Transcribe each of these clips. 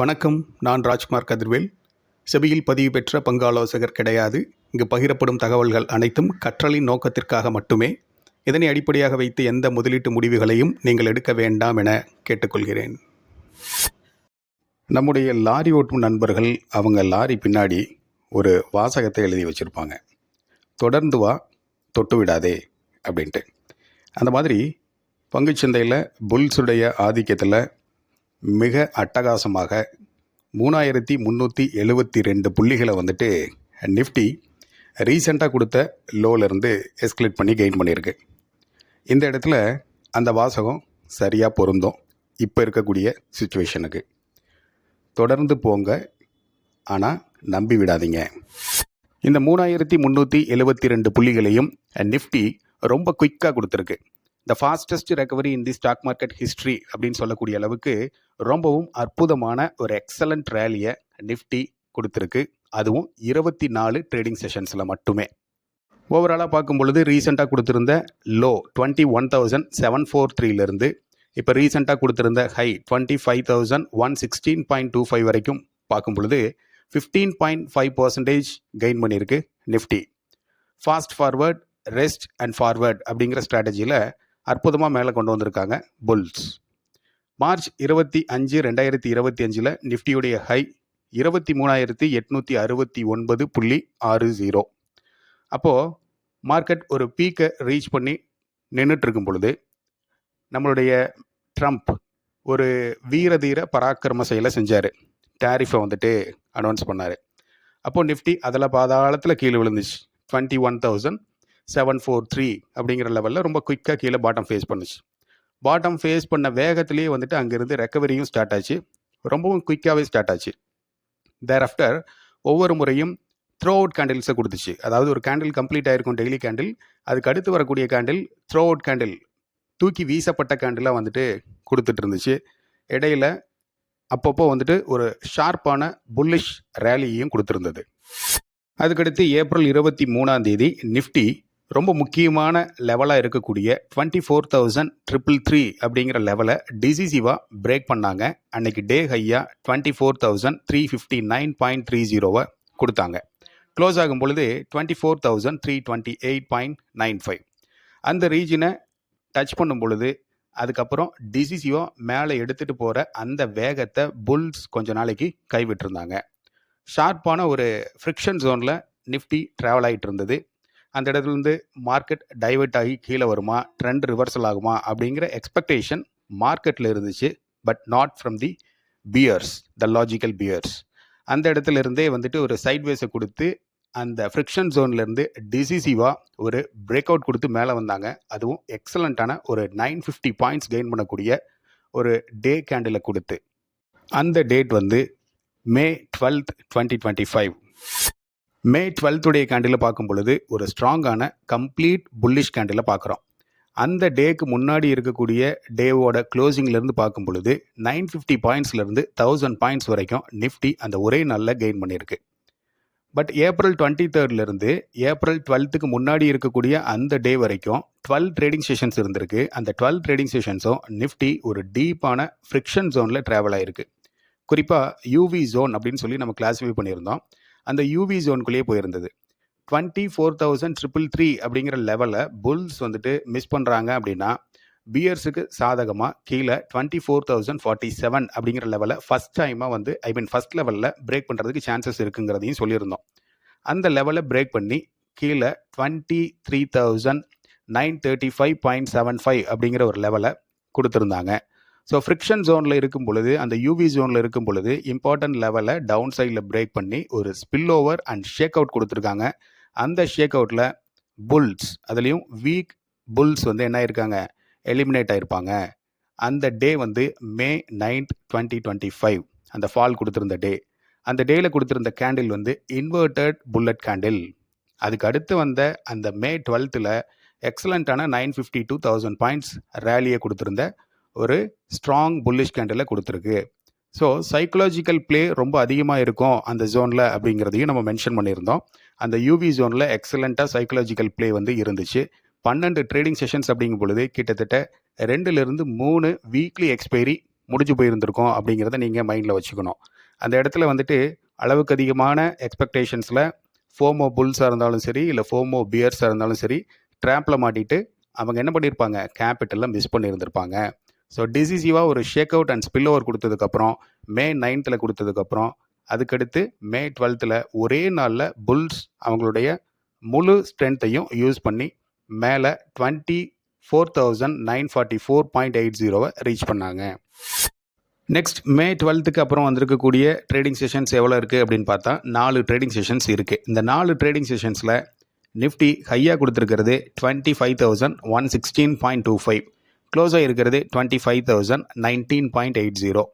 வணக்கம். நான் ராஜ்குமார் கதிர்வேல். செபியில் பதிவு பெற்ற பங்கு ஆலோசகர் கிடையாது. இங்கு பகிரப்படும் தகவல்கள் அனைத்தும் கற்றலின் நோக்கத்திற்காக மட்டுமே. இதனை அடிப்படையாக வைத்து எந்த முதலீட்டு முடிவுகளையும் நீங்கள் எடுக்க வேண்டாம் என கேட்டுக்கொள்கிறேன். நம்முடைய லாரி ஓட்டும் நண்பர்கள் அவங்க லாரி பின்னாடி ஒரு வாசகத்தை எழுதி வச்சுருப்பாங்க. தொடர்ந்து வா, தொட்டு விடாதே அப்படின்ட்டு. அந்த மாதிரி பங்குச்சந்தையில் புல்ஸுடைய ஆதிக்கத்தில் மிக அட்டகாசமாக 3372 புள்ளிகளை வந்துட்டு நிஃப்டி ரீசெண்டாக கொடுத்த லோலேருந்து எஸ்கலேட் பண்ணி கெயின் பண்ணியிருக்கு. இந்த இடத்துல அந்த வாசகம் சரியாக பொருந்தும் இப்போ இருக்கக்கூடிய சுச்சுவேஷனுக்கு. தொடர்ந்து போங்க, ஆனால் நம்பி விடாதீங்க. இந்த 3372 புள்ளிகளையும் நிஃப்டி ரொம்ப குயிக்காக கொடுத்துருக்கு. The fastest recovery in the stock market history அப்படின்னு சொல்லக்கூடிய அளவுக்கு ரொம்பவும் அற்புதமான ஒரு எக்ஸலண்ட் ரேலியை நிஃப்டி கொடுத்துருக்கு. அதுவும் 24 ட்ரேடிங் செஷன்ஸில் மட்டுமே. ஓவராலாக பார்க்கும் பொழுது ரீசெண்டாக கொடுத்துருந்த லோ 21,743 இப்போ ரீசெண்டாக கொடுத்துருந்த ஹை 25,116.25 வரைக்கும் பார்க்கும் பொழுது 15.5% கெயின் பண்ணியிருக்கு Nifty. Fast forward, rest and forward அப்படிங்கிற ஸ்ட்ராட்டஜியில் அற்புதமாக மேலே கொண்டு வந்திருக்காங்க புல்ஸ். March 25, 2025 நிஃப்டியுடைய high 23,869.60. அப்போது மார்க்கெட் ஒரு பீக்கை ரீச் பண்ணி நின்றுட்டு இருக்கும் பொழுது நம்மளுடைய ட்ரம்ப் ஒரு வீரதீர பராக்கிரம செயலை செஞ்சார். டேரிஃபை வந்துட்டு அனௌன்ஸ் பண்ணார். அப்போது நிஃப்டி அதில் பாதாளத்தில் கீழே விழுந்துச்சு. 21,743 அப்படிங்கிற லெவலில் ரொம்ப குயிக்காக கீழே பாட்டம் ஃபேஸ் பண்ணுச்சு. பாட்டம் ஃபேஸ் பண்ண வேகத்திலேயே வந்துட்டு அங்கேருந்து ரெக்கவரியும் ஸ்டார்ட் ஆச்சு. ரொம்பவும் குயிக்காகவே ஸ்டார்ட் ஆச்சு. தேர்ஆஃப்டர் ஒவ்வொரு முறையும் த்ரோ அவுட் கேண்டில்ஸை கொடுத்துச்சு. அதாவது ஒரு கேண்டில் கம்ப்ளீட் ஆகிருக்கும், டெய்லி கேண்டில். அதுக்கு அடுத்து வரக்கூடிய கேண்டில் த்ரோ அவுட் கேண்டில், தூக்கி வீசப்பட்ட கேண்டிலாக வந்துட்டு கொடுத்துட்டு இருந்துச்சு. இடையில அப்பப்போ வந்துட்டு ஒரு ஷார்ப்பான புல்லிஷ் ரேலியையும் கொடுத்துருந்தது. அதுக்கடுத்து ஏப்ரல் 23 நிஃப்டி ரொம்ப முக்கியமான லெவலாக இருக்கக்கூடிய 24,333 அப்படிங்கிற லெவலை டிசிசிவாக பிரேக் பண்ணாங்க. அன்னைக்கு டே ஹையாக 24,359.30 கொடுத்தாங்க. க்ளோஸ் ஆகும் பொழுது 24,328.95 அந்த ரீஜனை டச் பண்ணும் பொழுது அதுக்கப்புறம் டிசிசிவாக மேலே எடுத்துகிட்டு போகிற அந்த வேகத்தை புல்ஸ் கொஞ்ச நாளைக்கு கைவிட்டிருந்தாங்க. ஷார்ப்பான ஒரு ஃப்ரிக்ஷன் ஜோனில் நிஃப்டி ட்ராவல் ஆகிட்டு இருந்தது. அந்த இடத்துலேருந்து மார்க்கெட் டைவெர்ட் ஆகி கீழே வருமா, ட்ரெண்ட் ரிவர்சல் ஆகுமா அப்படிங்கிற எக்ஸ்பெக்டேஷன் மார்க்கெட்டில் இருந்துச்சு. But not from the bears, the logical bears. அந்த இடத்துல இருந்தே வந்துட்டு ஒரு சைட்வேஸை கொடுத்து அந்த ஃப்ரிக்ஷன் ஜோன்லேருந்து டிசிசிவாக ஒரு பிரேக் அவுட் கொடுத்து மேலே வந்தாங்க. அதுவும் எக்ஸலண்ட்டான ஒரு 950 பாயிண்ட்ஸ் கெயின் பண்ணக்கூடிய ஒரு டே கேண்டிலை கொடுத்து. அந்த டேட் வந்து மே 12, 2025. மே 12 கேண்டிலை பார்க்கும் பொழுது ஒரு ஸ்ட்ராங்கான கம்ப்ளீட் புல்லிஷ் கேண்டிலை பார்க்குறோம். அந்த டேக்கு முன்னாடி இருக்கக்கூடிய டேவோட க்ளோசிங்லேருந்து பார்க்கும் பொழுது 950 பாயிண்ட்ஸ்லேருந்து 1000 பாயிண்ட்ஸ் வரைக்கும் நிஃப்டி அந்த ஒரே நாளில் கெயின் பண்ணியிருக்கு. பட் ஏப்ரல் 23 ஏப்ரல் 12க்கு முன்னாடி இருக்கக்கூடிய அந்த டே வரைக்கும் 12 ட்ரேடிங் செஷன்ஸ் இருந்திருக்கு. அந்த 12 ட்ரேடிங் செஷன்ஸும் நிஃப்டி ஒரு டீப்பான ஃப்ரிக்ஷன் ஜோனில் ட்ராவல் ஆகிருக்கு. குறிப்பாக யூவி ஜோன் அப்படின்னு சொல்லி நம்ம கிளாஸிஃபை பண்ணியிருந்தோம். அந்த யூவி ஜோனுக்குள்ளேயே போயிருந்தது. 24,333 அப்படிங்கிற லெவலில் புல்ஸ் வந்துட்டு மிஸ் பண்ணுறாங்க அப்படின்னா பியர்ஸுக்கு சாதகமாக கீழே 24,047 அப்படிங்கிற லெவலில் ஃபஸ்ட் டைமாக ஃபஸ்ட் லெவலில் பிரேக் பண்ணுறதுக்கு சான்சஸ் இருக்குங்கிறதையும் சொல்லியிருந்தோம். அந்த லெவலை பிரேக் பண்ணி கீழே 23,935.75 அப்படிங்கிற ஒரு லெவலை கொடுத்துருந்தாங்க. ஸோ ஃப்ரிக்ஷன் ஜோனில் இருக்கும் பொழுது, அந்த யூவி ஜோனில் இருக்கும் பொழுது இம்பார்ட்டன்ட் லெவலை டவுன் சைடில் பிரேக் பண்ணி ஒரு spill over and shake out கொடுத்துருக்காங்க. அந்த ஷேக் அவுட்டில் புல்ஸ், அதுலேயும் வீக் புல்ஸ் வந்து என்ன ஆயிருக்காங்க, எலிமினேட் ஆகிருப்பாங்க. அந்த டே வந்து மே 9, 2025 அந்த ஃபால் கொடுத்துருந்த டே. அந்த டேயில் கொடுத்துருந்த கேண்டில் வந்து இன்வெர்டட் புல்லட் கேண்டில். அதுக்கு அடுத்து வந்த அந்த மே 12 எக்ஸலண்ட்டான 952,000 பாயிண்ட்ஸ் ரேலியை கொடுத்துருந்த ஒரு ஸ்ட்ராங் புல்லிஷ் கேண்டிலை கொடுத்துருக்கு. ஸோ சைக்கலாஜிக்கல் ப்ளே ரொம்ப அதிகமாக இருக்கும் அந்த ஜோனில் அப்படிங்கிறதையும் நம்ம மென்ஷன் பண்ணியிருந்தோம். அந்த யூவி ஜோனில் எக்ஸலண்ட்டாக சைக்கலாஜிக்கல் ப்ளே வந்து இருந்துச்சு. 12 ட்ரேடிங் செஷன்ஸ் அப்படிங்கும் பொழுது கிட்டத்தட்ட 2 to 3 வீக்லி எக்ஸ்பைரி முடிஞ்சு போயிருந்திருக்கும் அப்படிங்கிறத நீங்கள் மைண்டில் வச்சுக்கணும். அந்த இடத்துல வந்துட்டு அளவுக்கு அதிகமான எக்ஸ்பெக்டேஷன்ஸில் ஃபோமோ புல்ஸாக இருந்தாலும் சரி, இல்லை ஃபோமோ பியர்ஸாக இருந்தாலும் சரி, ட்ராப்பில் மாட்டிட்டு அவங்க என்ன பண்ணியிருப்பாங்க, கேபிட்டலில் மிஸ் பண்ணியிருந்திருப்பாங்க. ஸோ டிசிசிவாக ஒரு ஷேக் அவுட் அண்ட் ஸ்பில் ஓவர் கொடுத்ததுக்கப்புறம், May 9th கொடுத்ததுக்கப்புறம், அதுக்கடுத்து May 12th ஒரே நாளில் புல்ஸ் அவங்களுடைய முழு ஸ்ட்ரென்த்தையும் யூஸ் பண்ணி மேலே 24,944.80 ரீச் பண்ணாங்க. நெக்ஸ்ட் May 12th அப்புறம் வந்திருக்கக்கூடிய ட்ரேடிங் செஷன்ஸ் எவ்வளோ இருக்குது அப்படின்னு பார்த்தா 4 ட்ரேடிங் செஷன்ஸ் இருக்குது. இந்த 4 ட்ரேடிங் செஷன்ஸில் நிஃப்டி ஹையாக கொடுத்துருக்கிறது 25,116.25, க்ளோஸ் ஆகிருக்கிறது 25,019.80.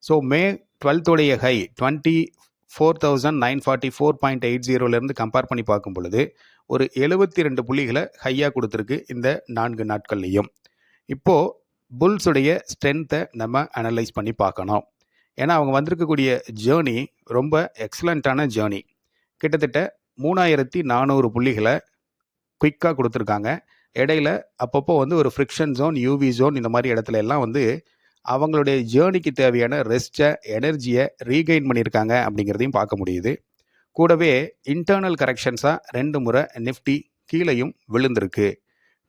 So May 12th high 24,944.80 compare பண்ணி பார்க்கும் பொழுது ஒரு 72 புள்ளிகளை ஹையாக கொடுத்துருக்கு இந்த 4 நாட்கள்லையும். இப்போது புல்ஸுடைய ஸ்ட்ரென்த்தை நம்ம அனலைஸ் பண்ணி பார்க்கணும். ஏன்னா அவங்க வந்திருக்கக்கூடிய ஜேர்னி ரொம்ப எக்ஸலண்ட்டான ஜேர்னி. கிட்டத்தட்ட 3,400 புள்ளிகளை குயிக்காக கொடுத்துருக்காங்க. இடையில அப்பப்போ ஒரு ஃப்ரிக்ஷன் ஜோன், யூவி ஜோன், இந்த மாதிரி இடத்துல எல்லாம் அவங்களுடைய ஜேர்னிக்கு தேவையான ரெஸ்ட்டை, எனர்ஜியை ரீகெயின் பண்ணியிருக்காங்க அப்படிங்கிறதையும் பார்க்க முடியுது. கூடவே இன்டர்னல் கரெக்ஷன்ஸாக 2 முறை நிஃப்டி கீழையும் விழுந்திருக்கு.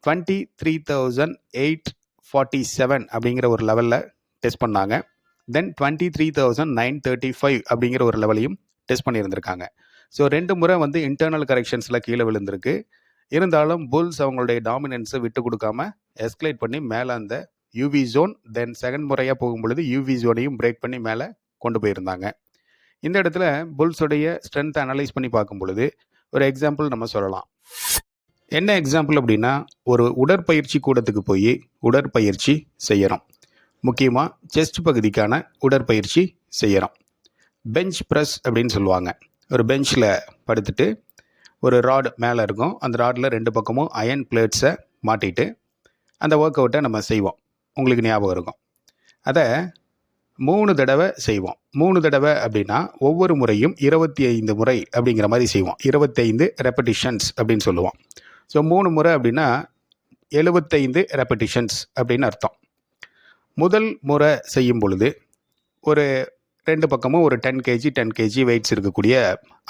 23,847 அப்படிங்கிற ஒரு லெவலில் டெஸ்ட் பண்ணாங்க. தென் 23,935 அப்படிங்கிற ஒரு லெவலையும் டெஸ்ட் பண்ணியிருந்திருக்காங்க. ஸோ 2 முறை இன்டர்னல் கரெக்ஷன்ஸில் கீழே விழுந்திருக்கு. இருந்தாலும் புல்ஸ் அவங்களுடைய டாமினன்ஸை விட்டு கொடுக்காம எஸ்கலேட் பண்ணி மேலே அந்த யூவி ஜோன், தென் செகண்ட் முறையாக போகும்பொழுது யூவி ஜோனையும் பிரேக் பண்ணி மேலே கொண்டு போயிருந்தாங்க. இந்த இடத்துல புல்ஸுடைய ஸ்ட்ரென்த்தை அனலைஸ் பண்ணி பார்க்கும் பொழுது ஒரு எக்ஸாம்பிள் நம்ம சொல்லலாம். என்ன எக்ஸாம்பிள் அப்படின்னா, ஒரு உடற்பயிற்சி கூடத்துக்கு போய் உடற்பயிற்சி செய்கிறோம். முக்கியமாக செஸ்ட் பகுதிக்கான உடற்பயிற்சி செய்கிறோம். பெஞ்ச் ப்ரெஸ் அப்படின்னு சொல்லுவாங்க. ஒரு பெஞ்சில் படுத்துட்டு ஒரு ராட் மேலே இருக்கும். அந்த ராடில் 2 பக்கமும் அயன் பிளேட்ஸை மாட்டிட்டு அந்த ஒர்க் அவுட்டை நம்ம செய்வோம். உங்களுக்கு ஞாபகம் இருக்கும். அதை 3 தடவை செய்வோம். 3 தடவை அப்படின்னா ஒவ்வொரு முறையும் 25 முறை அப்படிங்கிற மாதிரி செய்வோம். 25 ரெப்படிஷன்ஸ் அப்படின்னு சொல்லுவோம். ஸோ 3 முறை அப்படின்னா 75 ரெப்படிஷன்ஸ் அப்படின்னு அர்த்தம். முதல் முறை செய்யும் பொழுது ஒரு 2 பக்கமும் ஒரு 10 kg வெயிட்ஸ் இருக்கக்கூடிய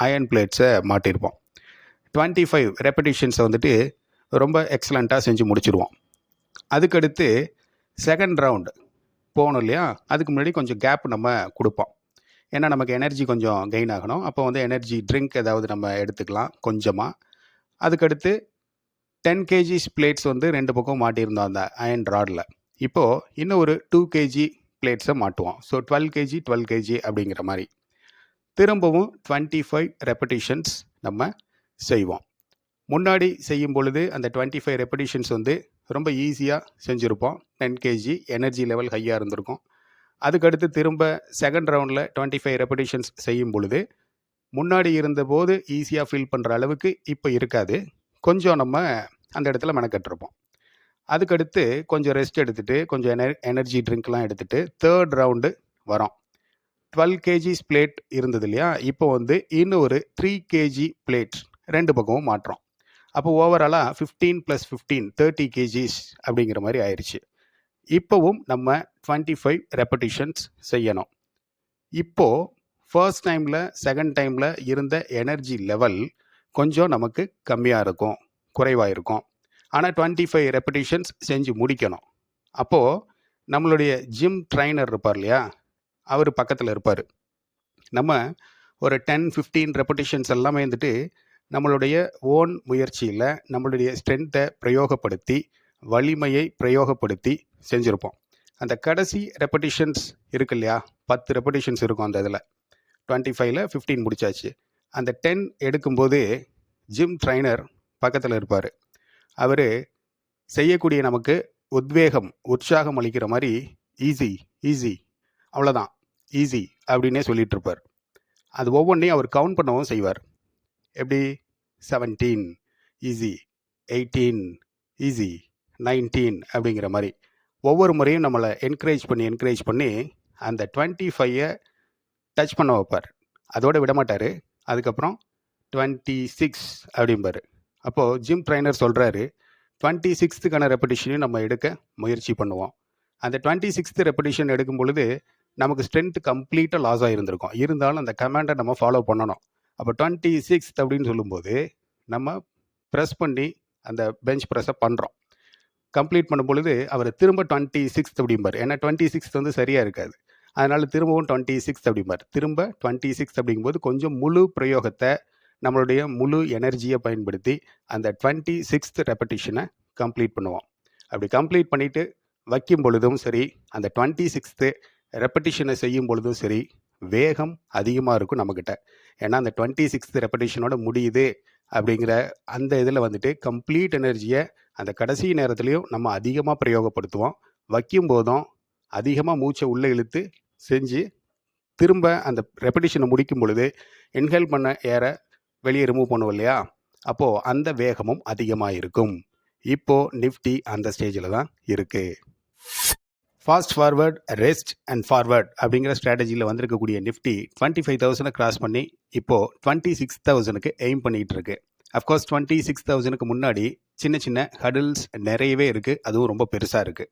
அயன் பிளேட்ஸை மாட்டியிருப்போம். 25 ரெப்படிஷன்ஸை ரொம்ப எக்ஸலண்ட்டாக செஞ்சு முடிச்சிருவோம். அதுக்கடுத்து செகண்ட் ரவுண்டு போகணும் இல்லையா, அதுக்கு முன்னாடி கொஞ்சம் கேப் நம்ம கொடுப்போம். ஏன்னா நமக்கு எனர்ஜி கொஞ்சம் கெயின் ஆகணும். அப்போ எனர்ஜி ட்ரிங்க் ஏதாவது நம்ம எடுத்துக்கலாம் கொஞ்சமாக. அதுக்கடுத்து 10 kg பிளேட்ஸ் 2 பக்கம் மாட்டியிருந்தோம் அந்த அயன் ராடில். இப்போது இன்னும் ஒரு 2 kg பிளேட்ஸை மாட்டுவோம். ஸோ 12 kg அப்படிங்கிற மாதிரி திரும்பவும் 25 ரெப்படிஷன்ஸ் நம்ம செய்வோம். முன்னாடி செய்யும் பொழுது அந்த 25 ரெப்படிஷன்ஸ் ரொம்ப ஈஸியாக செஞ்சுருப்போம். 10 kg எனர்ஜி லெவல் ஹையாக இருந்திருக்கும். அதுக்கடுத்து திரும்ப செகண்ட் ரவுண்டில் 25 ரெப்படிஷன்ஸ் செய்யும் பொழுது முன்னாடி இருந்தபோது ஈஸியாக ஃபீல் பண்ணுற அளவுக்கு இப்போ இருக்காது. கொஞ்சம் நம்ம அந்த இடத்துல மெனக்கட்டிருப்போம். அதுக்கடுத்து கொஞ்சம் ரெஸ்ட் எடுத்துகிட்டு கொஞ்சம் எனர்ஜி ட்ரிங்க்லாம் எடுத்துகிட்டு தேர்ட் ரவுண்டு வரோம். 12 kg பிளேட் இருந்தது இல்லையா, இப்போ இன்னும் ஒரு 3 kg பிளேட் 2 பக்கமும் மாட்டுறோம். அப்போ ஓவராலாக 15 + 15 30 kg அப்படிங்கிற மாதிரி ஆயிடுச்சு. இப்போவும் நம்ம 25 ரெப்படிஷன்ஸ் செய்யணும். இப்போது ஃபர்ஸ்ட் டைமில் செகண்ட் டைமில் இருந்த எனர்ஜி லெவல் கொஞ்சம் நமக்கு கம்மியாக இருக்கும், குறைவாக இருக்கும். ஆனால் 25 ரெப்படிஷன்ஸ் செஞ்சு முடிக்கணும். அப்போது நம்மளுடைய ஜிம் ட்ரைனர் இருப்பார் இல்லையா, அவர் பக்கத்தில் இருப்பார். நம்ம ஒரு 10-15 ரெப்படிஷன்ஸ் எல்லாமே நம்மளுடைய ஓன் முயற்சியில் நம்மளுடைய ஸ்ட்ரென்த்தை பிரயோகப்படுத்தி வலிமையை பிரயோகப்படுத்தி செஞ்சுருப்போம். அந்த கடைசி ரெப்படிஷன்ஸ் இருக்கு இல்லையா, 10 ரெப்படிஷன்ஸ் இருக்கும் அந்த இதில். 25ல் 15 முடிச்சாச்சு. அந்த 10 எடுக்கும்போது ஜிம் ட்ரைனர் பக்கத்தில் இருப்பார். அவர் செய்யக்கூடிய நமக்கு உத்வேகம், உற்சாகம் அளிக்கிற மாதிரி ஈஸி ஈஸி, அவ்வளோதான் ஈஸி அப்படின்னே சொல்லிட்டு இருப்பார். அது ஒவ்வொன்றையும் அவர் கவுண்ட் பண்ணவும் செய்வார். எப்படி 17 ஈஸி, 18 ஈஸி, 19 அப்படிங்கிற மாதிரி ஒவ்வொரு முறையும் நம்மளை என்கரேஜ் பண்ணி அந்த 25 டச் பண்ண வைப்பார். அதோடு விடமாட்டார். அதுக்கப்புறம் 26 அப்படிம்பார். அப்போது ஜிம் ட்ரைனர் சொல்கிறாரு, 26க்கான ரெப்படிஷனையும் நம்ம எடுக்க முயற்சி பண்ணுவோம். அந்த 26th ரெப்படிஷன் எடுக்கும் பொழுது நமக்கு ஸ்ட்ரென்த் கம்ப்ளீட்டாக லாஸ் ஆகிருந்திருக்கும். இருந்தாலும் அந்த கமாண்டை நம்ம ஃபாலோ பண்ணணும். அப்போ 26th அப்படின்னு சொல்லும்போது நம்ம ப்ரெஸ் பண்ணி அந்த பெஞ்ச் ப்ரெஸ்ஸை பண்ணுறோம். கம்ப்ளீட் பண்ணும் பொழுது அவர் திரும்ப 26th அப்படிம்பார். ஏன்னா 26th வந்து சரியாக இருக்காது. அதனால் திரும்பவும் 26th அப்படிம்பார். திரும்ப 26th அப்படிங்கும்போது கொஞ்சம் முழு பிரயோகத்தை நம்மளுடைய முழு எனர்ஜியை பயன்படுத்தி அந்த 26th ரெப்படிஷனை கம்ப்ளீட் பண்ணுவோம். அப்படி கம்ப்ளீட் பண்ணிவிட்டு வைக்கும் பொழுதும் சரி, அந்த 26th ரெப்படிஷனை செய்யும் பொழுதும் சரி, வேகம் அதிகமாக இருக்கும் நம்மக்கிட்ட. ஏன்னா அந்த 26th ரெப்படிஷனோட முடியுது அப்படிங்கிற அந்த இதில் வந்துட்டு கம்ப்ளீட் எனர்ஜியை அந்த கடைசி நேரத்துலையும் நம்ம அதிகமாக பிரயோகப்படுத்துவோம். வைக்கும் போதும் அதிகமாக மூச்சை உள்ளே இழுத்து செஞ்சு திரும்ப அந்த ரெப்படிஷனை முடிக்கும் பொழுது இன்ஹேல் பண்ண ஏரை வெளியே ரிமூவ் பண்ணுவோம் இல்லையா, அப்போது அந்த வேகமும் அதிகமாக இருக்கும். இப்போது நிஃப்டி அந்த ஸ்டேஜில் தான் இருக்குது. Fast forward, rest and forward அப்படிங்கிற ஸ்ட்ராட்டஜியில் வந்திருக்கக்கூடிய நிஃப்டி 25,000 கிராஸ் பண்ணி இப்போது 26,000க்கு எய்ம் பண்ணிகிட்டு இருக்கு. அஃப்கோர்ஸ் 26,000க்கு முன்னாடி சின்ன சின்ன ஹடில்ஸ் நிறையவே இருக்குது. அதுவும் ரொம்ப பெருசாக இருக்குது.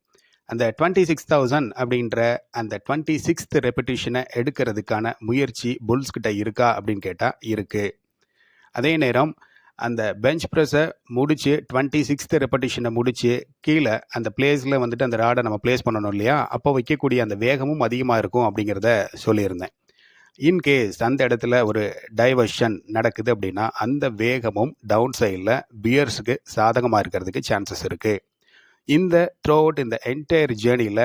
அந்த 26,000 அப்படின்ற அந்த 26th ரெப்படிஷனை எடுக்கிறதுக்கான முயற்சி புல்ஸ்கிட்ட இருக்கா அப்படின்னு கேட்டால் இருக்குது. அதே நேரம் அந்த பெஞ்ச் ப்ரெஸ்ஸை முடித்து 26th ரெப்படிஷனை முடித்து கீழே அந்த பிளேஸில் வந்துட்டு அந்த ராடை நம்ம பிளேஸ் பண்ணணும் இல்லையா, அப்போ வைக்கக்கூடிய அந்த வேகமும் அதிகமாக இருக்கும் அப்படிங்கிறத சொல்லியிருந்தேன். இன்கேஸ் அந்த இடத்துல ஒரு டைவர்ஷன் நடக்குது அப்படின்னா அந்த வேகமும் டவுன் சைடில் பியர்ஸுக்கு சாதகமாக இருக்கிறதுக்கு சான்சஸ் இருக்குது. இந்த த்ரூ அவுட் இந்த என்டையர் ஜேர்னியில்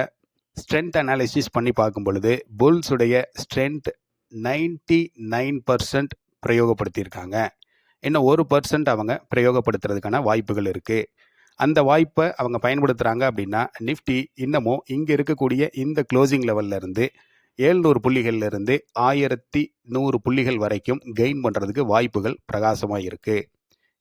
ஸ்ட்ரென்த் அனாலிசிஸ் பண்ணி பார்க்கும் பொழுது புல்ஸுடைய ஸ்ட்ரென்த் 99% பிரயோகப்படுத்தியிருக்காங்க. இன்னும் 1% அவங்க பிரயோகப்படுத்துறதுக்கான வாய்ப்புகள் இருக்குது. அந்த வாய்ப்பை அவங்க பயன்படுத்துகிறாங்க அப்படின்னா நிஃப்டி இன்னமும் இங்கே இருக்கக்கூடிய இந்த க்ளோசிங் லெவல்லேருந்து 700 புள்ளிகள்லேருந்து 1100 புள்ளிகள் வரைக்கும் கெயின் பண்ணுறதுக்கு வாய்ப்புகள் பிரகாசமாக இருக்குது.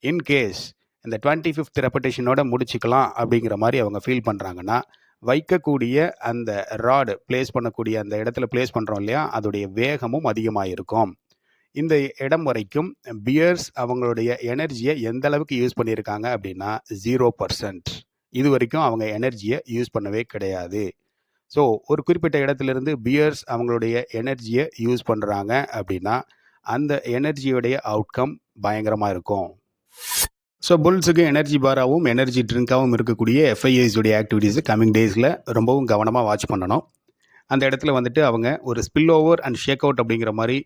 இன்கேஸ் இந்த 25th ரெப்படிஷனோட முடிச்சுக்கலாம் அப்படிங்கிற மாதிரி அவங்க ஃபீல் பண்ணுறாங்கன்னா வைக்கக்கூடிய அந்த ராடு பிளேஸ் பண்ணக்கூடிய அந்த இடத்துல பிளேஸ் பண்ணுறோம் இல்லையா, அதோடைய வேகமும் அதிகமாக இருக்கும். இந்த இடம் வரைக்கும் பியர்ஸ் அவங்களுடைய எனர்ஜியை எந்த அளவுக்கு யூஸ் பண்ணியிருக்காங்க அப்படின்னா 0%. இது வரைக்கும் அவங்க எனர்ஜியை யூஸ் பண்ணவே கிடையாது. ஸோ ஒரு குறிப்பிட்ட இடத்துலேருந்து பியர்ஸ் அவங்களுடைய எனர்ஜியை யூஸ் பண்ணுறாங்க அப்படின்னா அந்த எனர்ஜியோடைய அவுட்கம் பயங்கரமாக இருக்கும். ஸோ புல்ஸுக்கு எனர்ஜி பாராகவும் எனர்ஜி ட்ரிங்காகவும் இருக்கக்கூடிய எஃப்ஐஐஸுடைய ஆக்டிவிட்டீஸை கம்மிங் டேஸில் ரொம்பவும் கவனமாக வாட்ச் பண்ணணும். அந்த இடத்துல வந்துட்டு அவங்க ஒரு spill over and shake out அப்படிங்கிற மாதிரி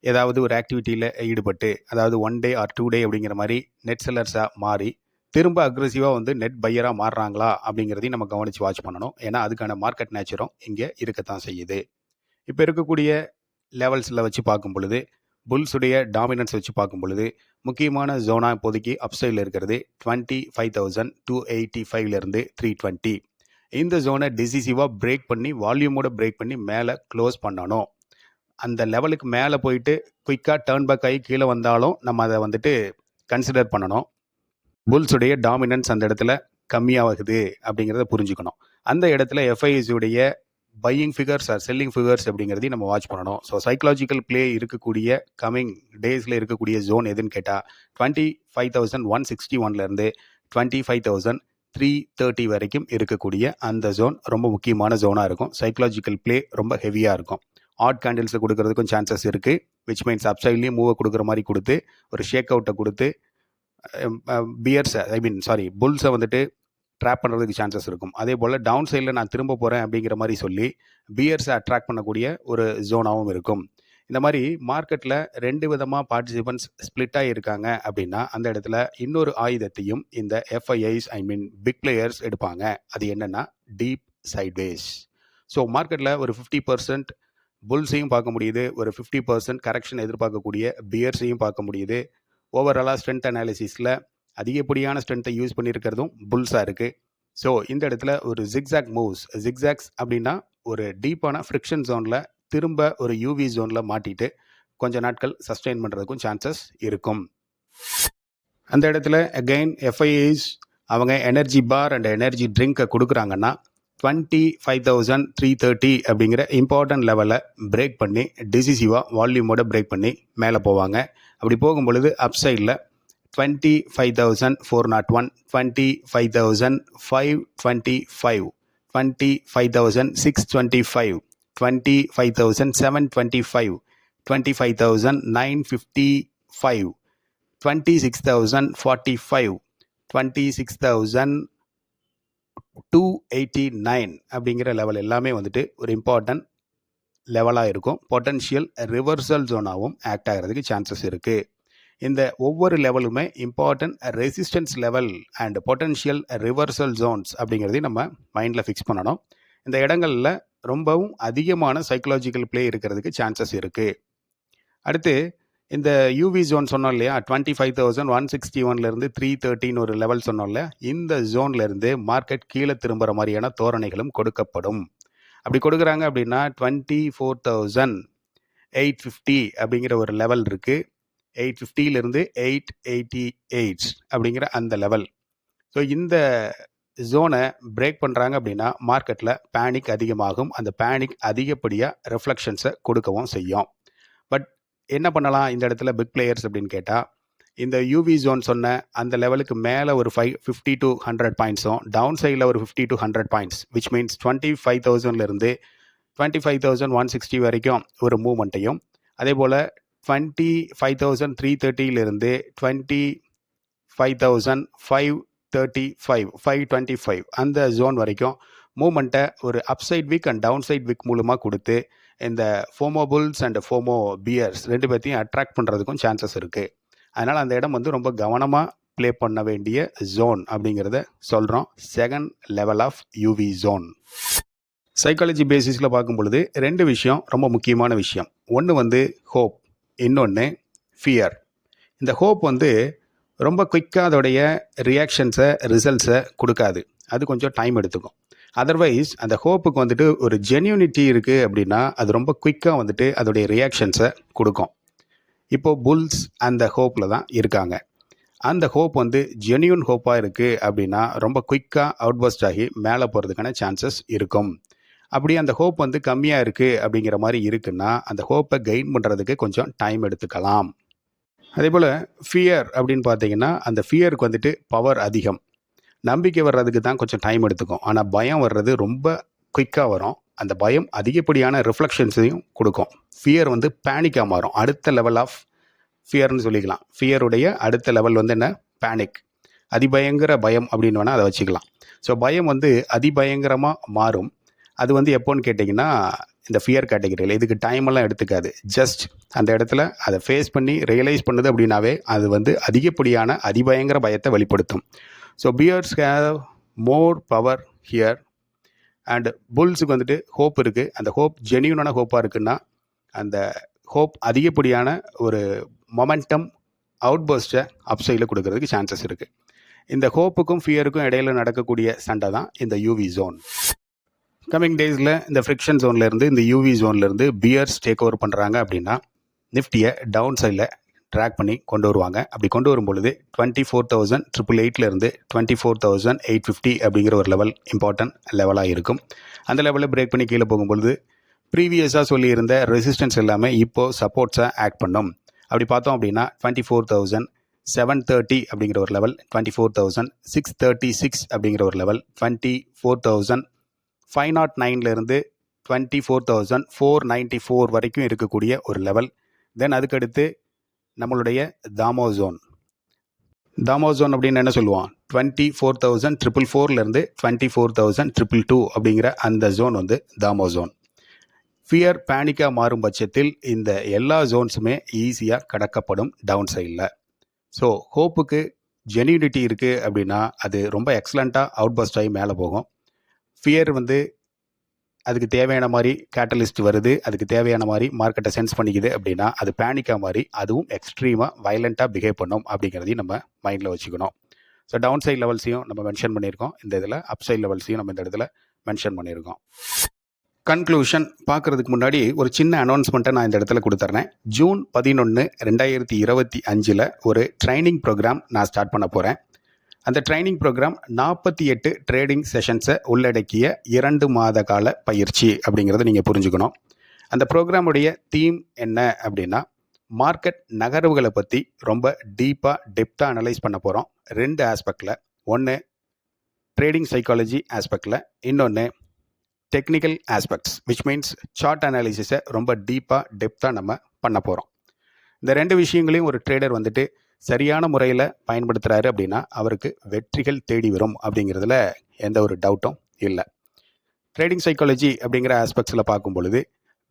ஏதாவது ஒரு ஆக்டிவிட்டியில் ஈடுபட்டு, அதாவது 1 day or 2 day அப்படிங்கிற மாதிரி நெட் செல்லர்ஸாக மாறி திரும்ப அக்ரெசிவாக வந்து நெட் பையராக மாறுறாங்களா அப்படிங்கிறதையும் நம்ம கவனித்து வாட்ச் பண்ணணும். ஏன்னா அதுக்கான மார்க்கெட் நேச்சரும் இங்கே இருக்கத்தான் செய்யுது. இப்போ இருக்கக்கூடிய லெவல்ஸில் வச்சு பார்க்கும் பொழுது புல்ஸுடைய டாமினன்ஸ் வச்சு பார்க்கும் பொழுது முக்கியமான ஜோனாக இப்போதைக்கு அப்சைடில் இருக்கிறது 25,285லேருந்து 320. இந்த ஜோனை டிசிசிவாக பிரேக் பண்ணி வால்யூமோட பிரேக் பண்ணி மேலே க்ளோஸ் பண்ணணும். அந்த லெவலுக்கு மேலே போயிட்டு குயிக்காக டேர்ன் பேக் ஆகி கீழே வந்தாலும் நம்ம அதை வந்துட்டு கன்சிடர் பண்ணணும். புல்ஸுடைய டாமினன்ஸ் அந்த இடத்துல கம்மியாகுது அப்படிங்கிறத புரிஞ்சுக்கணும். அந்த இடத்துல எஃப்ஐஎஸுடைய buying figures or selling figures அப்படிங்கிறதையும் நம்ம வாட்ச் பண்ணணும். ஸோ சைக்கலாஜிக்கல் பிளே இருக்கக்கூடிய கம்மிங் டேஸில் இருக்கக்கூடிய ஜோன் எதுன்னு கேட்டால் 25,161லேருந்து 25,330 வரைக்கும் இருக்கக்கூடிய அந்த ஜோன் ரொம்ப முக்கியமான ஜோனாக இருக்கும். சைக்கலாஜிக்கல் பிளே ரொம்ப ஹெவியாக இருக்கும். ஆட் கேண்டில்ஸை கொடுக்கறதுக்கும் சான்சஸ் இருக்குது. விச் மீன்ஸ் அப்சைட்லேயும் மூவை கொடுக்குற மாதிரி கொடுத்து ஒரு ஷேக் அவுட்டை கொடுத்து புல்ஸை வந்துட்டு ட்ராப் பண்ணுறதுக்கு சான்சஸ் இருக்கும். அதே போல் டவுன் சைடில் நான் திரும்ப போகிறேன் அப்படிங்கிற மாதிரி சொல்லி பியர்ஸை அட்ராக்ட் பண்ணக்கூடிய ஒரு ஜோனாகவும் இருக்கும். இந்த மாதிரி மார்க்கெட்டில் 2 விதமாக பார்ட்டிசிபென்ட்ஸ் ஸ்ப்ளிட்டாக இருக்காங்க அப்படின்னா அந்த இடத்துல இன்னொரு ஆயுதத்தையும் இந்த எஃப்ஐஐஸ் பிக் பிளேயர்ஸ் எடுப்பாங்க. அது என்னென்னா டீப் சைட்வேஸ். ஸோ மார்க்கெட்டில் ஒரு 50% புல்ஸையும் பார்க்க முடியுது, ஒரு 50% கரெக்ஷன் எதிர்பார்க்கக்கூடிய பியர்ஸையும் பார்க்க முடியுது. ஓவராலாக ஸ்ட்ரென்த் அனாலிசிஸில் அதிகப்படியான ஸ்ட்ரென்த்தை யூஸ் பண்ணியிருக்கிறதும் புல்ஸாக இருக்குது. ஸோ இந்த இடத்துல ஒரு ஜிக்ஸாக் மூவ்ஸ், ஜிக்ஸாக்ஸ் அப்படின்னா ஒரு டீப்பான ஃப்ரிக்ஷன் ஜோனில் திரும்ப ஒரு யூவி ஜோனில் மாட்டிட்டு கொஞ்சம் நாட்கள் சஸ்டெயின் பண்ணுறதுக்கும் சான்சஸ் இருக்கும். அந்த இடத்துல அகெயின் எஃப்ஐஐஸ் அவங்க எனர்ஜி பார் அண்ட் எனர்ஜி ட்ரிங்கை கொடுக்குறாங்கன்னா 25,330 அப்படிங்கிற இம்பார்ட்டன்ட் லெவலை பிரேக் பண்ணி டிசிசிவாக வால்யூமோட பிரேக் பண்ணி மேலே போவாங்க. அப்படி போகும் பொழுது அப்சைடில் 25,401, 25,525, 25,625, 25,725, 25,955, 26,045, 26,289 அப்படிங்கிற லெவல் எல்லாமே வந்துட்டு ஒரு இம்பார்ட்டன்ட் லெவலாக இருக்கும். பொட்டன்ஷியல் ரிவர்சல் ஜோனாகவும் ஆக்ட் ஆகிறதுக்கு சான்சஸ் இருக்குது. இந்த ஒவ்வொரு லெவலுமே important resistance level and potential reversal zones அப்படிங்கிறதையும் நம்ம மைண்டில் ஃபிக்ஸ் பண்ணணும். இந்த இடங்களில் ரொம்பவும் அதிகமான சைக்கலாஜிக்கல் பிளே இருக்கிறதுக்கு சான்சஸ் இருக்குது. அடுத்து இந்த யூவி ஜோன் சொன்னோம் இல்லையா, 25,161லேருந்து 313 ஒரு லெவல் சொன்னோம் இல்லையா, இந்த ஜோன்லேருந்து மார்க்கெட் கீழே திரும்புகிற மாதிரியான தோரணைகளும் கொடுக்கப்படும். அப்படி கொடுக்குறாங்க அப்படின்னா 24,850 அப்படிங்கிற ஒரு லெவல் இருக்குது. 850லேருந்து 888 அப்படிங்கிற அந்த லெவல். ஸோ இந்த ஜோனை பிரேக் பண்ணுறாங்க அப்படின்னா மார்க்கெட்டில் பேனிக் அதிகமாகும். அந்த பேனிக் அதிகப்படியாக ரிஃப்ளெக்ஷன்ஸை கொடுக்கவும் செய்யும். பட் என்ன பண்ணலாம் இந்த இடத்துல பிக் பிளேயர்ஸ் அப்படின்னு கேட்டால், இந்த யூவி ஜோன் சொன்ன அந்த லெவலுக்கு மேலே ஒரு 50 to 100 பாயிண்ட்ஸும், டவுன் சைடில் ஒரு 50 to 100 பாயிண்ட்ஸ், விச் மீன்ஸ் 25,000லேருந்து 25,160 வரைக்கும் ஒரு மூவ்மெண்ட்டையும், அதே போல் 25,330லேருந்து 25,525 அந்த ஜோன் வரைக்கும் மூவ்மெண்ட்டை ஒரு upside wick and downside wick மூலமாக கொடுத்து இந்த FOMO bulls and FOMO bears ரெண்டு பேர்த்தையும் அட்ராக்ட் பண்ணுறதுக்கும் சான்சஸ் இருக்குது. அதனால் அந்த இடம் வந்து ரொம்ப கவனமாக ப்ளே பண்ண வேண்டிய ஜோன் அப்படிங்கிறத சொல்கிறோம். Second level of UV zone. Psychology பேசிஸில் பார்க்கும் பொழுது ரெண்டு விஷயம் ரொம்ப முக்கியமான விஷயம். ஒன்று வந்து ஹோப், இன்னொன்று ஃபியர். இந்த ஹோப் வந்து ரொம்ப குயிக்காக அதோடைய ரியாக்ஷன்ஸை ரிசல்ட்ஸை கொடுக்காது, அது கொஞ்சம் டைம் எடுத்துக்கும். அதர்வைஸ் அந்த ஹோப்புக்கு வந்துட்டு ஒரு ஜென்யூனிட்டி இருக்குது அப்படின்னா அது ரொம்ப குயிக்காக வந்துட்டு அதோடைய ரியாக்ஷன்ஸை கொடுக்கும். இப்போது புல்ஸ் அந்த ஹோப்பில் தான் இருக்காங்க. அந்த ஹோப் வந்து ஜென்யூன் ஹோப்பாக இருக்குது அப்படின்னா ரொம்ப குயிக்காக அவுட்பஸ்ட் ஆகி மேலே போகிறதுக்கான சான்சஸ் இருக்கும். அப்படி அந்த ஹோப் வந்து கம்மியாக இருக்குது அப்படிங்கிற மாதிரி இருக்குன்னா அந்த ஹோப்பை கெயின் பண்ணுறதுக்கு கொஞ்சம் டைம் எடுத்துக்கலாம். அதே போல் ஃபியர் அப்படின்னு பார்த்தீங்கன்னா அந்த ஃபியருக்கு வந்துட்டு பவர் அதிகம். நம்பிக்கை வர்றதுக்கு தான் கொஞ்சம் டைம் எடுத்துக்கும், ஆனால் பயம் வர்றது ரொம்ப குயிக்காக வரும். அந்த பயம் அதிகப்படியான ரிஃப்ளெக்ஷன்ஸையும் கொடுக்கும். ஃபியர் வந்து பேனிக்காக மாறும். அடுத்த லெவல் ஆஃப் ஃபியர்னு சொல்லிக்கலாம். ஃபியருடைய அடுத்த லெவல் வந்து என்ன, பேனிக், அதிபயங்கர பயம் அப்படின்னு வேணால் அதை வச்சுக்கலாம். ஸோ பயம் வந்து அதிபயங்கரமாக மாறும். அது வந்து எப்போன்னு கேட்டிங்கன்னா இந்த ஃபியர் கேட்டகரியில். இதுக்கு டைமெல்லாம் எடுத்துக்காது. ஜஸ்ட் அந்த இடத்துல அதை ஃபேஸ் பண்ணி ரியலைஸ் பண்ணுது அப்படின்னாவே அது வந்து அதிகப்படியான அதிபயங்கர பயத்தை வெளிப்படுத்தும். So bears have more power here and புல்ஸுக்கு வந்துட்டு ஹோப் இருக்குது. அந்த ஹோப் ஜென்யூனான ஹோப்பாக இருக்குன்னா அந்த ஹோப் அதிகப்படியான ஒரு மொமெண்டம் அவுட்பர்ஸ்ட்டை அப்சைடில் கொடுக்கறதுக்கு சான்சஸ் இருக்குது. இந்த ஹோப்புக்கும் ஃபியருக்கும் இடையில நடக்கக்கூடிய சண்டை தான் இந்த யூவி ஜோன். கம்மிங் டேஸில் இந்த ஃப்ரிக்ஷன் ஜோன்லேருந்து இந்த யூவி ஜோன்லேருந்து பியர்ஸ் டேக் ஓவர் பண்ணுறாங்க அப்படின்னா நிஃப்டியை டவுன் சைடில் ட்ராக் பண்ணி கொண்டு வருவாங்க. அப்படி கொண்டு வரும்பொழுது 24,888லேருந்து 24,850 அப்படிங்கிற ஒரு லெவல் இம்பார்ட்டன்ட் லெவலாக இருக்கும். அந்த லெவலில் பிரேக் பண்ணி கீழே போகும்பொழுது ப்ரீவியஸாக சொல்லியிருந்த ரெசிஸ்டன்ஸ் எல்லாமே இப்போது சப்போர்ட்ஸாக ஆக்ட் பண்ணும். அப்படி பார்த்தோம் அப்படின்னா 24,730 அப்படிங்கிற ஒரு லெவல், 24,636 அப்படிங்கிற ஒரு லெவல், 24,509லேருந்து 24,494 வரைக்கும் இருக்கக்கூடிய ஒரு லெவல். தென் அதுக்கடுத்து நம்மளுடைய தாமோ ஜோன் அப்படின்னு என்ன சொல்லுவோம், 24,444லேருந்து 24,222 அப்படிங்கிற அந்த ஜோன் வந்து தாமோ ஜோன். ஃபியர் பேனிக்காக மாறும் பட்சத்தில் இந்த எல்லா ஜோன்ஸுமே ஈஸியாக கடக்கப்படும் டவுன் சைடில். ஸோ ஹோப்புக்கு ஜென்யூனிட்டி இருக்குது அப்படின்னா அது ரொம்ப எக்ஸலண்ட்டாக அவுட்பஸ்ட் ஆகி மேலே போகும். ஃபியர் வந்து அதுக்கு தேவையான மாதிரி கேட்டலிஸ்ட் வருது, அதுக்கு தேவையான மாதிரி மார்க்கெட்டை சென்ஸ் பண்ணிக்குது அப்படின்னா அது பேனிக்காக மாதிரி அதுவும் எக்ஸ்ட்ரீமாக வயலண்ட்டாக பிஹேவ் பண்ணும் அப்படிங்கிறதையும் நம்ம மைண்டில் வச்சுக்கணும். ஸோ டவுன் சைட் லெவல்ஸையும் நம்ம மென்ஷன் பண்ணியிருக்கோம் இந்த இதில், அப் சைட் லெவல்ஸையும் நம்ம இந்த இடத்துல மென்ஷன் பண்ணியிருக்கோம். கன்க்ளூஷன் பார்க்குறதுக்கு முன்னாடி ஒரு சின்ன அனௌன்ஸ்மெண்ட்டை நான் இந்த இடத்துல கொடுத்துட்றேன். ஜூன் 11, 2025 ஒரு ட்ரைனிங் ப்ரோக்ராம் நான் ஸ்டார்ட் பண்ண போகிறேன். அந்த ட்ரைனிங் ப்ரோக்ராம் 48 ட்ரேடிங் செஷன்ஸை உள்ளடக்கிய 2 மாத கால பயிற்சி அப்படிங்கிறத நீங்கள் புரிஞ்சுக்கணும். அந்த ப்ரோக்ராமுடைய தீம் என்ன அப்படின்னா மார்க்கெட் நகர்வுகளை பற்றி ரொம்ப டெப்த்தாக அனலைஸ் பண்ண போகிறோம். 2 ஆஸ்பெக்டில். ஒன்று ட்ரேடிங் சைக்காலஜி ஆஸ்பெக்டில், இன்னொன்று technical aspects which means chart அனாலிசிஸை ரொம்ப டெப்த்தாக நம்ம பண்ண போகிறோம். இந்த 2 விஷயங்களையும் ஒரு ட்ரேடர் வந்துட்டு சரியான முறையில் பயன்படுத்துகிறாரு அப்படின்னா அவருக்கு வெற்றிகள் தேடி வரும் அப்படிங்கிறதுல எந்த ஒரு டவுட்டும் இல்லை. ட்ரேடிங் சைக்காலஜி அப்படிங்கிற ஆஸ்பெக்ட்ஸில் பார்க்கும் பொழுது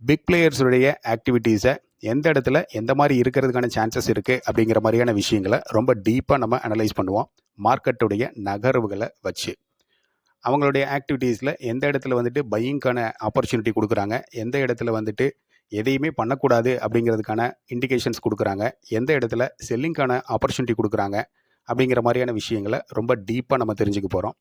பிக் பிளேயர்ஸுடைய ஆக்டிவிட்டீஸை எந்த இடத்துல எந்த மாதிரி இருக்கிறதுக்கான சான்சஸ் இருக்குது அப்படிங்கிற மாதிரியான விஷயங்களை ரொம்ப டீப்பாக நம்ம அனலைஸ் பண்ணுவோம். மார்க்கெட்டுடைய நகர்வுகளை வச்சு அவங்களுடைய ஆக்டிவிட்டீஸில் எந்த இடத்துல வந்துட்டு பையிங்கான ஆப்பர்ச்சுனிட்டி கொடுக்குறாங்க, எந்த இடத்துல வந்துட்டு எதையுமே பண்ணக்கூடாது அப்படிங்கிறதுக்கான இண்டிகேஷன்ஸ் கொடுக்குறாங்க, எந்த இடத்துல செல்லிங்கான ஆப்பர்ச்சுனிட்டி கொடுக்குறாங்க அப்படிங்கிற மாதிரியான விஷயங்களை ரொம்ப டீப்பாக நம்ம தெரிஞ்சுக்க போகிறோம்.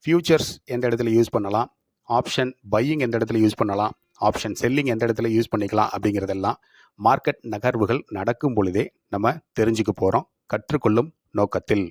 ஃபியூச்சர்ஸ் எந்த இடத்துல யூஸ் பண்ணலாம், ஆப்ஷன் பையிங் எந்த இடத்துல யூஸ் பண்ணலாம், ஆப்ஷன் செல்லிங் எந்த இடத்துல யூஸ் பண்ணிக்கலாம் அப்படிங்கிறதெல்லாம் மார்க்கெட் நகர்வுகள் நடக்கும் பொழுதே நம்ம தெரிஞ்சுக்க போகிறோம் கற்றுக்கொள்ளும் நோக்கத்தில்.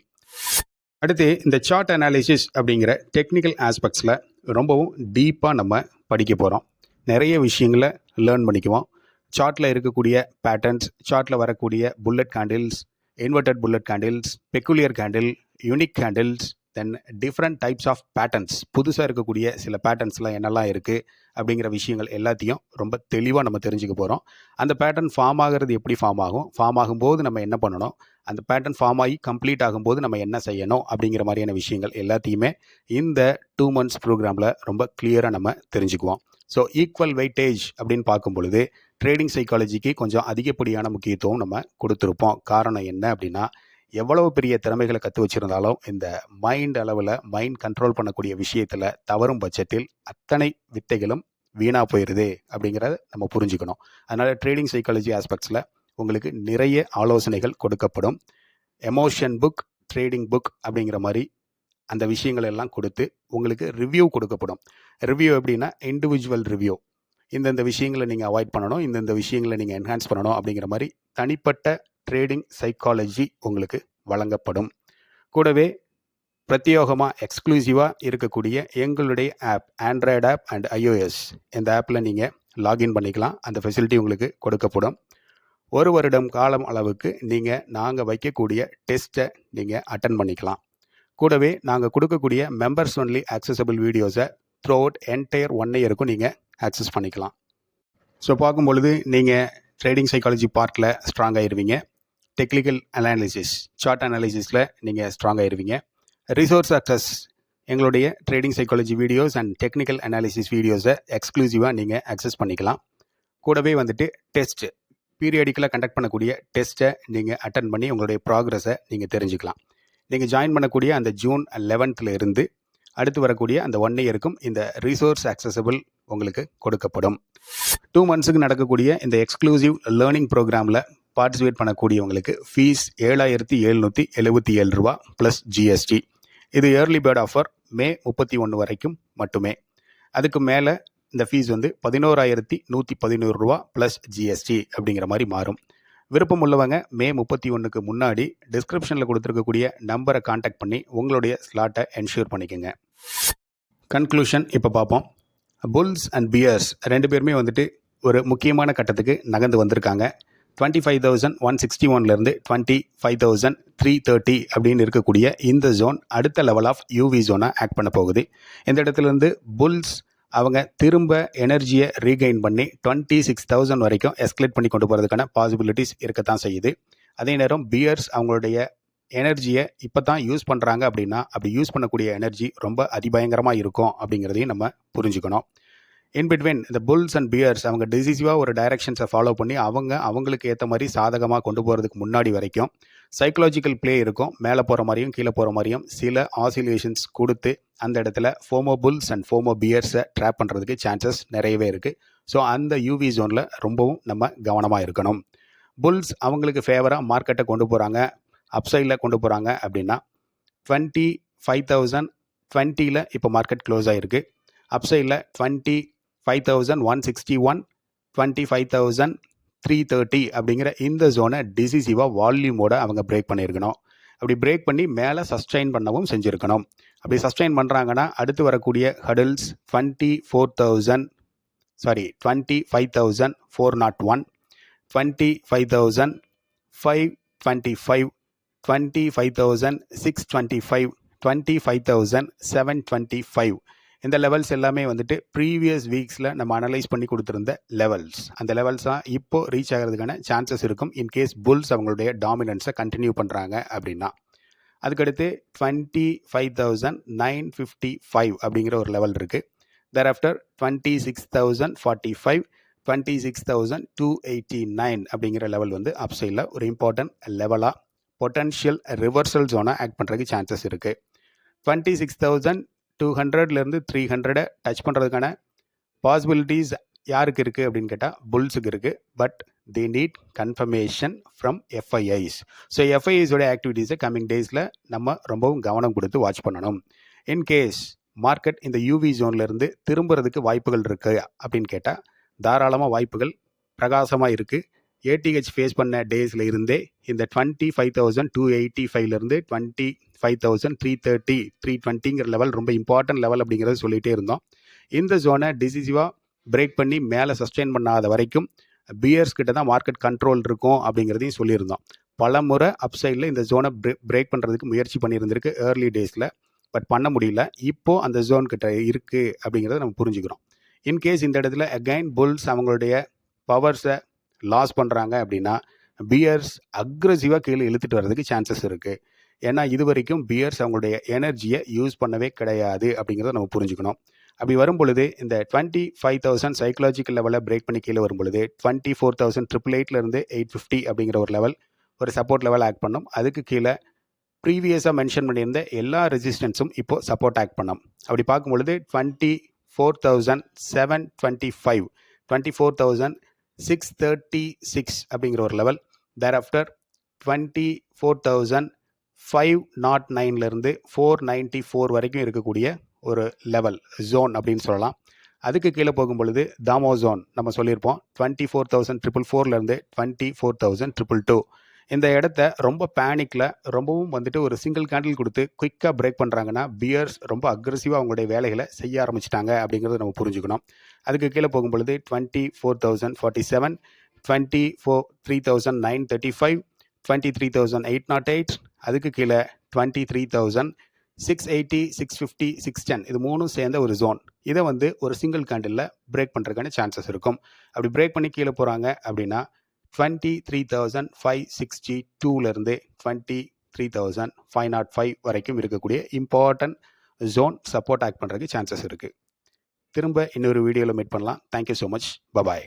அடுத்து இந்த சார்ட் அனாலிசிஸ் அப்படிங்கிற டெக்னிக்கல் ஆஸ்பெக்ட்ஸில் ரொம்பவும் டீப்பாக நம்ம படிக்க போகிறோம். நிறைய விஷயங்களை லேர்ன் பண்ணிக்குவோம். சார்ட்டில் இருக்கக்கூடிய பேட்டர்ன்ஸ், சார்ட்டில் வரக்கூடிய bullet candles, inverted bullet candles, peculiar candle, unique candles, then different types of patterns, புதுசாக இருக்கக்கூடிய சில பேட்டர்ன்ஸ்லாம் என்னெல்லாம் இருக்குது அப்படிங்கிற விஷயங்கள் எல்லாத்தையும் ரொம்ப தெளிவாக நம்ம தெரிஞ்சுக்க போகிறோம். அந்த பேட்டர்ன் ஃபார்ம் ஆகிறது எப்படி ஃபார்ம் ஆகும், ஃபார்ம் ஆகும்போது நம்ம என்ன பண்ணணும், அந்த பேட்டர்ன் ஃபார்ம் ஆகி கம்ப்ளீட் ஆகும்போது நம்ம என்ன செய்யணும் அப்படிங்கிற மாதிரியான விஷயங்கள் எல்லாத்தையுமே இந்த 2 months ப்ரோக்ராமில் ரொம்ப கிளியராக நம்ம தெரிஞ்சுக்குவோம். ஸோ ஈக்குவல் வெயிட்டேஜ் அப்படின்னு பார்க்கும் பொழுது ட்ரேடிங் சைக்காலஜிக்கு கொஞ்சம் அதிகப்படியான முக்கியத்துவம் நம்ம கொடுத்துருப்போம். காரணம் என்ன அப்படின்னா, எவ்வளவு பெரிய திறமைகளை கற்று வச்சுருந்தாலும் இந்த மைண்ட் அளவில் மைண்ட் கண்ட்ரோல் பண்ணக்கூடிய விஷயத்தில் தவறும் பட்சத்தில் அத்தனை வித்தைகளும் வீணாக போயிடுது அப்படிங்கிறத நம்ம புரிஞ்சுக்கணும். அதனால் ட்ரேடிங் சைக்காலஜி ஆஸ்பெக்ட்ஸில் உங்களுக்கு நிறைய ஆலோசனைகள் கொடுக்கப்படும். எமோஷன் புக், ட்ரேடிங் புக் அப்படிங்கிற மாதிரி அந்த விஷயங்கள் எல்லாம் கொடுத்து உங்களுக்கு ரிவ்யூ கொடுக்கப்படும். ரிவ்யூ எப்படின்னா இண்டிவிஜுவல் ரிவ்யூ. இந்தந்த விஷயங்களை நீங்கள் அவாய்ட் பண்ணணும், இந்தந்த விஷயங்களை நீங்கள் என்ஹான்ஸ் பண்ணணும் அப்படிங்கிற மாதிரி தனிப்பட்ட ட்ரேடிங் சைக்காலஜி உங்களுக்கு வழங்கப்படும். கூடவே பிரத்யேகமாக எக்ஸ்க்ளூசிவாக இருக்கக்கூடிய எங்களுடைய app, Android app and iOS, இந்த ஆப்பில் நீங்கள் லாகின் பண்ணிக்கலாம். அந்த ஃபெசிலிட்டி உங்களுக்கு கொடுக்கப்படும். 1 வருடம் காலம் அளவுக்கு நாங்கள் வைக்கக்கூடிய டெஸ்ட்டை நீங்கள் அட்டன் பண்ணிக்கலாம். கூடவே நாங்கள் கொடுக்கக்கூடிய மெம்பர்ஸ் ஒன்லி ஆக்சசபிள் வீடியோஸை த்ரூ அவுட் என்டையர் 1 இயருக்கும் நீங்கள் ஆக்சஸ் பண்ணிக்கலாம். ஸோ பார்க்கும்பொழுது நீங்கள் ட்ரேடிங் சைக்காலஜி பார்ட்டில் ஸ்ட்ராங் ஆகிடுவீங்க. டெக்னிக்கல் அனாலிசிஸ், சார்ட் அனாலிசிஸில் நீங்கள் ஸ்ட்ராங் ஆகிடுவீங்க. ரிசோர்ஸ் அக்சஸ், எங்களுடைய trading psychology videos and technical analysis வீடியோஸை எக்ஸ்க்ளூசிவாக நீங்கள் ஆக்சஸ் பண்ணிக்கலாம். கூடவே வந்துட்டு டெஸ்ட்டு, பீரியாடிக்கலாக கண்டக்ட் பண்ணக்கூடிய டெஸ்ட்டை நீங்கள் அட்டன் பண்ணி உங்களுடைய ப்ராக்ரஸை நீங்கள் தெரிஞ்சுக்கலாம். நீங்கள் ஜாயின் பண்ணக்கூடிய அந்த June 11th இருந்து அடுத்து வரக்கூடிய அந்த 1 இயருக்கும் இந்த ரிசோர்ஸ் ஆக்சசபிள் உங்களுக்கு கொடுக்கப்படும். 2 months நடக்கக்கூடிய இந்த எக்ஸ்க்ளூசிவ் லேர்னிங் ப்ரோக்ராமில் பார்ட்டிசிபேட் பண்ணக்கூடியவங்களுக்கு ஃபீஸ் 7,777 ரூபா ப்ளஸ் GST. இது ஏர்லி பேர்ட் ஆஃபர் May 31 வரைக்கும் மட்டுமே. அதுக்கு மேலே இந்த ஃபீஸ் 11,111 ரூபா ப்ளஸ் GST அப்படிங்கிற மாதிரி மாறும். விருப்பம் உள்ளவங்க May 31க்கு முன்னாடி டிஸ்கிரிப்ஷனில் கொடுத்துருக்கக்கூடிய நம்பரை காண்டாக்ட் பண்ணி உங்களுடைய ஸ்லாட்டை என்ஷூர் பண்ணிக்கோங்க. கன்க்ளூஷன் இப்போ பார்ப்போம். புல்ஸ் அண்ட் பியர்ஸ் 2 பேருமே வந்துட்டு ஒரு முக்கியமான கட்டத்துக்கு நகர்ந்து வந்திருக்காங்க. 25,161 25,330 அப்படின்னு இருக்கக்கூடிய இந்த ஜோன் அடுத்த லெவல் ஆஃப் யூவி ஜோனாக ஆக்ட் பண்ண போகுது. இந்த இடத்துலேருந்து புல்ஸ் அவங்க திரும்ப எனர்ஜியை ரீகெயின் பண்ணி 26,000 வரைக்கும் எஸ்கலேட் பண்ணி கொண்டு போகிறதுக்கான பாசிபிலிட்டிஸ் இருக்கத்தான் செய்யுது. அதே நேரம் பியர்ஸ் அவங்களுடைய எனர்ஜியை இப்போ தான் யூஸ் பண்ணுறாங்க அப்படின்னா அப்படி யூஸ் பண்ணக்கூடிய எனர்ஜி ரொம்ப அதிபயங்கரமாக இருக்கும் அப்படிங்கிறதையும் நம்ம புரிஞ்சுக்கணும். இன்பிட்வீன் இந்த புல்ஸ் அண்ட் பியர்ஸ் அவங்க டிசிசிவாக ஒரு டைரக்ஷன்ஸை ஃபாலோ பண்ணி அவங்களுக்கு ஏற்ற மாதிரி சாதகமாக கொண்டு போகிறதுக்கு முன்னாடி வரைக்கும் சைக்கலாஜிக்கல் ப்ளே இருக்கும். மேலே போகிற மாதிரியும் கீழே போகிற மாதிரியும் சில ஆசிலேஷன்ஸ் கொடுத்து அந்த இடத்துல ஃபோமோ புல்ஸ் அண்ட் ஃபோமோ பியர்ஸை ட்ராப் பண்ணுறதுக்கு சான்சஸ் நிறையவே இருக்குது. ஸோ அந்த யூவி ஜோனில் ரொம்பவும் நம்ம கவனமாக இருக்கணும். புல்ஸ் அவங்களுக்கு ஃபேவராக மார்க்கெட்டை கொண்டு போகிறாங்க, அப்சைடில் கொண்டு போகிறாங்க அப்படின்னா 25,020 இப்போ மார்க்கெட் க்ளோஸ் ஆகிருக்கு. அப்சைடில் 25,161, 25,330 அப்படிங்கிற இந்த ஜோனை டிசிசிவாக வால்யூமோட அவங்க பிரேக் பண்ணியிருக்கணும். அப்படி பிரேக் பண்ணி மேலே சஸ்டெயின் பண்ணவும் செஞ்சுருக்கணும். அப்படி சஸ்டெயின் பண்ணுறாங்கன்னா அடுத்து வரக்கூடிய ஹடில்ஸ் 25,401, 25,525, 25,625, 25,725 இந்த லெவல்ஸ் எல்லாமே வந்துட்டு ப்ரீவியஸ் வீக்ஸில் நம்ம அனலைஸ் பண்ணி கொடுத்துருந்த லெவல்ஸ். அந்த லெவல்ஸ் தான் இப்போ ரீச் ஆகிறதுக்கான சான்சஸ் இருக்கும் இன்கேஸ் புல்ஸ் அவங்களுடைய டாமினன்ஸை கண்டினியூ பண்ணுறாங்க அப்படின்னா. அதுக்கடுத்து 25,955 அப்படிங்கிற ஒரு லெவல் இருக்குது. thereafter 26,045, 26,289 அப்படிங்கிற லெவல் வந்து அப்சைடில் ஒரு இம்பார்ட்டன்ட் லெவலாக பொட்டன்ஷியல் ரிவர்சல் ஜோனாக ஆக்ட் பண்ணுறதுக்கு சான்சஸ் இருக்குது. 26,200லேருந்து 300 டச் பண்ணுறதுக்கான பாசிபிலிட்டிஸ் யாருக்கு இருக்குது அப்படின்னு கேட்டால் புல்ஸுக்கு இருக்குது. But they need confirmation from FIIs. So FIIஸோட ஆக்டிவிட்டீஸை கம்மிங் டேஸில் நம்ம ரொம்பவும் கவனம் கொடுத்து வாட்ச் பண்ணணும். இன்கேஸ் மார்க்கெட் இந்த யூவி ஜோன்லேருந்து திரும்புறதுக்கு வாய்ப்புகள் இருக்குது அப்படின்னு கேட்டால் தாராளமாக வாய்ப்புகள் பிரகாசமாக இருக்குது. ஏடிஹெச் ஃபேஸ் பண்ண டேஸில் இருந்தே இந்த 25,285லேருந்து 25,330, 320ங்கிற லெவல் ரொம்ப இம்பார்ட்டன்ட் லெவல் அப்படிங்கிறத சொல்லிகிட்டே இருந்தோம். இந்த ஜோனை டிசிசிவாக பிரேக் பண்ணி மேலே சஸ்டெயின் பண்ணாத வரைக்கும் பியர்ஸ் கிட்ட தான் மார்க்கெட் கண்ட்ரோல் இருக்கும் அப்படிங்கிறதையும் சொல்லியிருந்தோம். பல முறை அப்சைடில் இந்த ஜோனை பிரேக் பண்ணுறதுக்கு முயற்சி பண்ணியிருந்திருக்கு ஏர்லி டேஸில். பட் பண்ண முடியல. இப்போது அந்த ஜோன் கிட்ட இருக்குது அப்படிங்கிறத நம்ம புரிஞ்சுக்கிறோம். இன்கேஸ் இந்த இடத்துல அகைன் புல்ஸ் அவங்களுடைய பவர்ஸை லாஸ் பண்ணுறாங்க அப்படின்னா பியர்ஸ் அக்ரெசிவாக கீழே இழுத்துட்டு வர்றதுக்கு சான்சஸ் இருக்குது. ஏன்னா இது வரைக்கும் பியர்ஸ் அவங்களுடைய எனர்ஜியை யூஸ் பண்ணவே கிடையாது அப்படிங்கிறத நம்ம புரிஞ்சுக்கணும். அப்படி வரும் பொழுது இந்த 25,000 சைக்கலாஜிக்கல் லெவலில் பிரேக் பண்ணி கீழே வரும் பொழுது 24,888லேருந்து 850 அப்படிங்கிற ஒரு லெவல் ஒரு சப்போர்ட் லெவல் ஆக்ட் பண்ணும். அதுக்கு கீழே ப்ரீவியஸாக மென்ஷன் பண்ணியிருந்த எல்லா ரெசிஸ்டன்ஸும் இப்போது சப்போர்ட் ஆக்ட் பண்ணும். அப்படி பார்க்கும் பொழுது 24,725, 24,636 அப்படிங்கிற ஒரு லெவல். thereafter 24,509லேருந்து 494 வரைக்கும் இருக்கக்கூடிய ஒரு லெவல் ஜோன் அப்படின்னு சொல்லலாம். அதுக்கு கீழே போகும் பொழுது தாமோ ஜோன் நம்ம சொல்லியிருப்போம் 24,444லேருந்து 24,222. இந்த இடத்த ரொம்ப பேனிக்கில் ரொம்பவும் வந்துட்டு ஒரு சிங்கிள் கேண்டில் கொடுத்து குயிக்காக பிரேக் பண்ணுறாங்கன்னா பியர்ஸ் ரொம்ப அக்ரெசிவாக அவங்களுடைய வேலைகளை செய்ய ஆரம்பிச்சிட்டாங்க அப்படிங்கிறத நம்ம புரிஞ்சுக்கணும். அதுக்கு கீழே போகும் பொழுது 24,047, 3,935, 23,808, அதுக்கு கீழே 23,680, 650, 610 இது மூணும் சேர்ந்த ஒரு ஜோன். இதை வந்து ஒரு சிங்கிள் கேண்டிலில் பிரேக் பண்ணுறதுக்கான சான்சஸ் இருக்கும். அப்படி பிரேக் பண்ணி கீழே போகிறாங்க அப்படின்னா 23,562லேருந்து 23,505 வரைக்கும் இருக்கக்கூடிய இம்பார்ட்டன்ட் ஜோன் சப்போர்ட் ஆக்ட் பண்ணுறதுக்கு சான்சஸ் இருக்குது. திரும்ப இன்னொரு வீடியோவில் மீட் பண்ணலாம். Thank you so much. பபாய்.